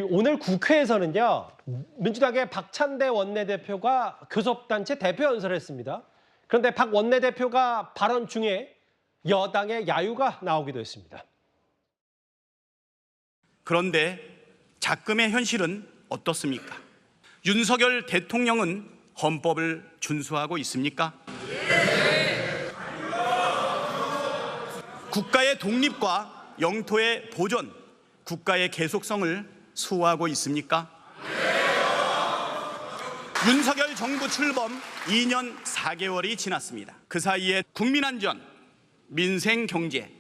오늘 국회에서는요, 민주당의 박찬대 원내대표가 교섭단체 대표 연설을 했습니다. 그런데 박 원내대표가 발언 중에 여당의 야유가 나오기도 했습니다. 그런데 작금의 현실은 어떻습니까? 윤석열 대통령은 헌법을 준수하고 있습니까? 국가의 독립과 영토의 보존, 국가의 계속성을 수호하고 있습니까? 윤석열 정부 출범 2년 4개월이 지났습니다. 그 사이에 국민 안전, 민생 경제,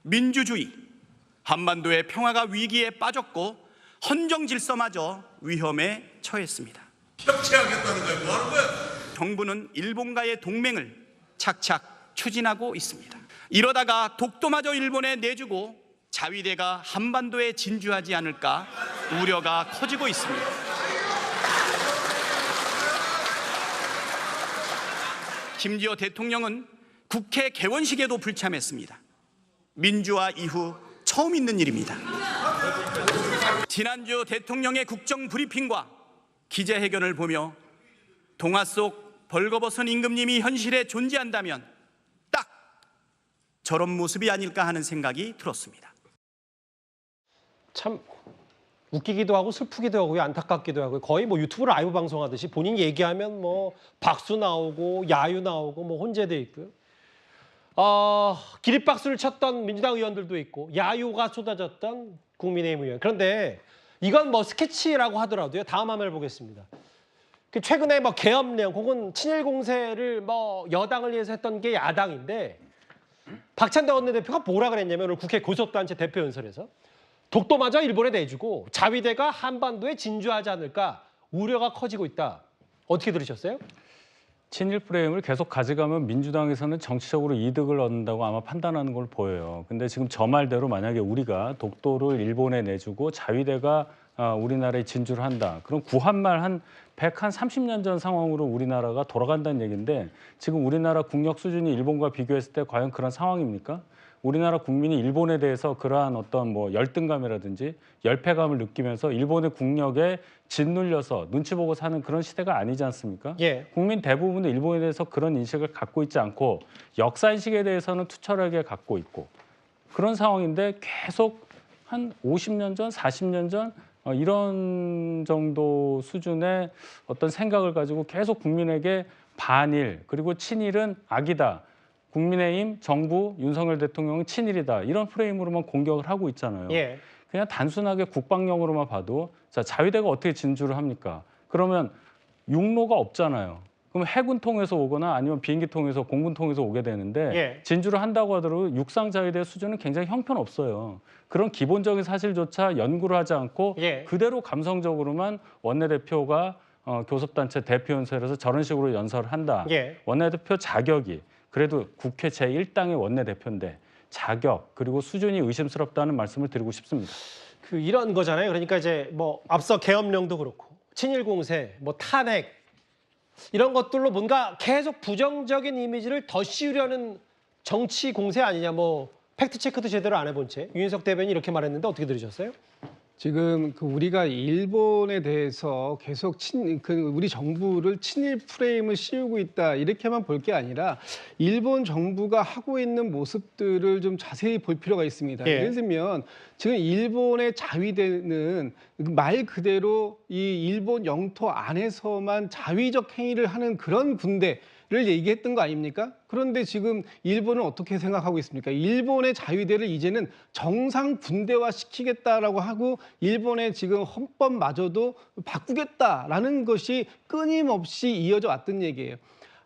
민주주의, 한반도의 평화가 위기에 빠졌고 헌정 질서마저 위험에 처했습니다. 협치하겠다는 거야? 뭐 하는 거야? 정부는 일본과의 동맹을 착착 추진하고 있습니다. 이러다가 독도마저 일본에 내주고 자위대가 한반도에 진주하지 않을까 우려가 커지고 있습니다. 심지어 대통령은 국회 개원식에도 불참했습니다. 민주화 이후 처음 있는 일입니다. 지난주 대통령의 국정 브리핑과 기자회견을 보며 동화 속 벌거벗은 임금님이 현실에 존재한다면 딱 저런 모습이 아닐까 하는 생각이 들었습니다. 참 웃기기도 하고 슬프기도 하고 안타깝기도 하고 거의 뭐 유튜브 라이브 방송하듯이 본인 얘기하면 뭐 박수 나오고 야유 나오고 뭐 혼재돼 있고요. 기립박수를 쳤던 민주당 의원들도 있고 야유가 쏟아졌던 국민의힘 의원. 그런데 이건 뭐 스케치라고 하더라도요. 다음 화면을 보겠습니다. 최근에 뭐 계엄령 혹은 친일 공세를 뭐 여당을 위해서 했던 게 야당인데 박찬대 원내대표가 뭐라 그랬냐면 오늘 국회 교섭단체 대표 연설에서 독도마저 일본에 내주고 자위대가 한반도에 진주하지 않을까 우려가 커지고 있다. 어떻게 들으셨어요? 친일 프레임을 계속 가져가면 민주당에서는 정치적으로 이득을 얻는다고 아마 판단하는 걸 보여요. 근데 지금 저 말대로 만약에 우리가 독도를 일본에 내주고 자위대가 우리나라에 진주를 한다. 그럼 구한말 한 130년 전 상황으로 우리나라가 돌아간다는 얘기인데 지금 우리나라 국력 수준이 일본과 비교했을 때 과연 그런 상황입니까? 우리나라 국민이 일본에 대해서 그러한 어떤 뭐 열등감이라든지 열패감을 느끼면서 일본의 국력에 짓눌려서 눈치 보고 사는 그런 시대가 아니지 않습니까? 예. 국민 대부분은 일본에 대해서 그런 인식을 갖고 있지 않고 역사인식에 대해서는 투철하게 갖고 있고 그런 상황인데 계속 한 50년 전, 40년 전 이런 정도 수준의 어떤 생각을 가지고 계속 국민에게 반일 그리고 친일은 악이다. 국민의힘, 정부, 윤석열 대통령은 친일이다. 이런 프레임으로만 공격을 하고 있잖아요. 예. 그냥 단순하게 국방력으로만 봐도 자, 자위대가 어떻게 진주를 합니까? 그러면 육로가 없잖아요. 그럼 해군 통해서 오거나 아니면 비행기 통해서 공군 통해서 오게 되는데 예. 진주를 한다고 하더라도 육상 자위대 수준은 굉장히 형편없어요. 그런 기본적인 사실조차 연구를 하지 않고 예. 그대로 감성적으로만 원내대표가 교섭단체 대표 연설에서 저런 식으로 연설을 한다. 예. 원내대표 자격이 그래도 국회 제1당의 원내대표인데 자격 그리고 수준이 의심스럽다는 말씀을 드리고 싶습니다. 이런 거잖아요. 그러니까 이제 뭐 앞서 계엄령도 그렇고 친일 공세, 뭐 탄핵 이런 것들로 뭔가 계속 부정적인 이미지를 더 씌우려는 정치 공세 아니냐. 뭐 팩트 체크도 제대로 안 해본 채 윤석 대변인이 이렇게 말했는데 어떻게 들으셨어요? 지금 우리가 일본에 대해서 계속 우리 정부를 친일 프레임을 씌우고 있다 이렇게만 볼 게 아니라 일본 정부가 하고 있는 모습들을 좀 자세히 볼 필요가 있습니다. 예. 예를 들면 지금 일본의 자위대는 말 그대로 이 일본 영토 안에서만 자위적 행위를 하는 그런 군대 를 얘기했던 거 아닙니까? 그런데 지금 일본은 어떻게 생각하고 있습니까? 일본의 자위대를 이제는 정상 군대화 시키겠다라고 하고 일본의 지금 헌법마저도 바꾸겠다라는 것이 끊임없이 이어져 왔던 얘기예요.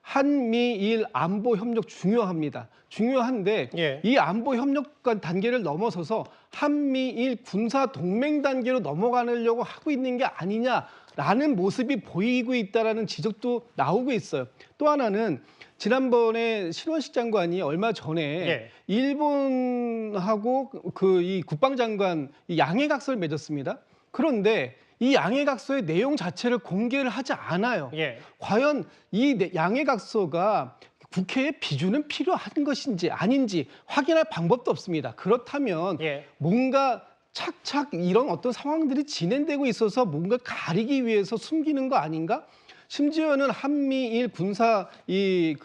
한미일 안보 협력 중요합니다. 중요한데 예. 이 안보 협력 단계를 넘어서서 한미일 군사 동맹 단계로 넘어가려고 하고 있는 게 아니냐라는 모습이 보이고 있다라는 지적도 나오고 있어요. 또 하나는 지난번에 신원식 장관이 얼마 전에 예. 일본하고 이 국방장관 양해각서를 맺었습니다. 그런데 이 양해각서의 내용 자체를 공개를 하지 않아요. 예. 과연 이 양해각서가 국회에 비준은 필요한 것인지 아닌지 확인할 방법도 없습니다. 그렇다면 예. 뭔가 착착 이런 어떤 상황들이 진행되고 있어서 뭔가 가리기 위해서 숨기는 거 아닌가? 심지어는 한미일 군사 이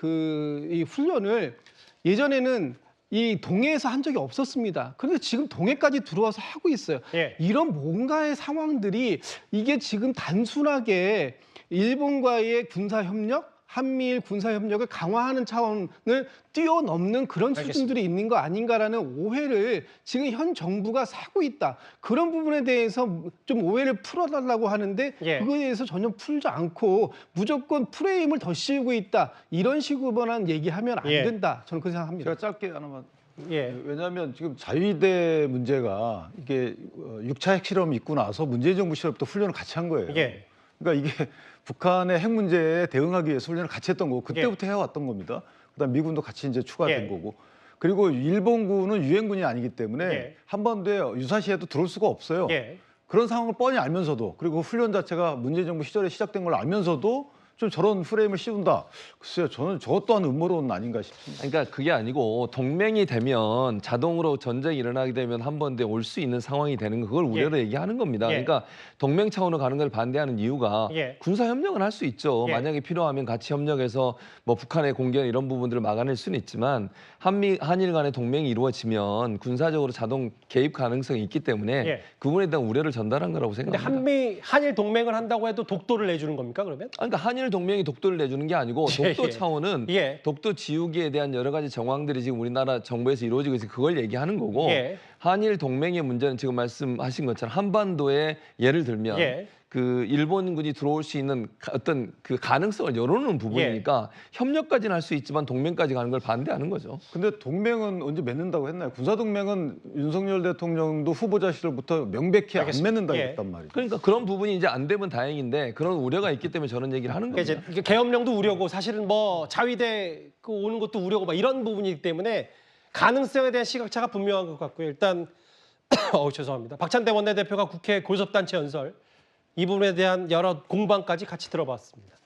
훈련을 예전에는 이 동해에서 한 적이 없었습니다. 그런데 지금 동해까지 들어와서 하고 있어요. 예. 이런 뭔가의 상황들이 이게 지금 단순하게 일본과의 군사 협력, 한미일 군사 협력을 강화하는 차원을 뛰어넘는 그런 수준들이 있는 거 아닌가라는 오해를 지금 현 정부가 사고 있다. 그런 부분에 대해서 좀 오해를 풀어달라고 하는데 예. 그거에 대해서 전혀 풀지 않고 무조건 프레임을 더 씌우고 있다. 이런 식으로만 얘기하면 안 예. 된다. 저는 그렇게 생각합니다. 제가 짧게 하나만. 예. 왜냐하면 지금 자위대 문제가 이게 6차 핵실험 있고 나서 문재인 정부 시절부터 훈련을 같이 한 거예요. 예. 그러니까 이게 북한의 핵 문제에 대응하기 위해서 훈련을 같이 했던 거고 그때부터 해왔던 겁니다. 그다음 미군도 같이 이제 추가된 예. 거고. 그리고 일본군은 유엔군이 아니기 때문에 예. 한반도에 유사시에도 들어올 수가 없어요. 예. 그런 상황을 뻔히 알면서도 그리고 훈련 자체가 문재인 정부 시절에 시작된 걸 알면서도 좀 저런 프레임을 씌운다. 글쎄요, 저는 저것 또한 음모론 아닌가 싶습니다. 그러니까 그게 아니고 동맹이 되면 자동으로 전쟁이 일어나게 되면 한 번에 올 수 있는 상황이 되는 거 그걸 우려로 얘기하는 겁니다. 예. 그러니까 동맹 차원으로 가는 걸 반대하는 이유가 예. 군사 협력은 할 수 있죠. 예. 만약에 필요하면 같이 협력해서 뭐 북한의 공격 이런 부분들을 막아낼 수는 있지만 한일 간의 동맹이 이루어지면 군사적으로 자동 개입 가능성이 있기 때문에 예. 그 부분에 대한 우려를 전달한 거라고 근데 생각합니다. 한일 동맹을 한다고 해도 독도를 내주는 겁니까 그러면? 그러니까 한일 동맹이 독도를 내주는 게 아니고 독도 예. 차원은 예. 독도 지우기에 대한 여러 가지 정황들이 지금 우리나라 정부에서 이루어지고 있어서 그걸 얘기하는 거고 예. 한일 동맹의 문제는 지금 말씀하신 것처럼 한반도에 예를 들면 예. 그 일본군이 들어올 수 있는 어떤 그 가능성을 열어놓는 부분이니까 협력까지는 할 수 있지만 동맹까지 가는 걸 반대하는 거죠. 근데 동맹은 언제 맺는다고 했나요? 군사동맹은 윤석열 대통령도 후보자 시절부터 명백히 안 알겠습니다. 맺는다고 예. 했단 말이죠. 그러니까 그런 부분이 이제 안 되면 다행인데 그런 우려가 있기 때문에 저는 얘기를 하는 그러니까 겁니다. 이제 계엄령도 우려고 사실은 뭐 자위대 그 오는 것도 우려고 막 이런 부분이기 때문에 가능성에 대한 시각차가 분명한 것 같고요. 일단 죄송합니다. 박찬대 원내대표가 국회 교섭단체 연설 이 부분에 대한 여러 공방까지 같이 들어봤습니다.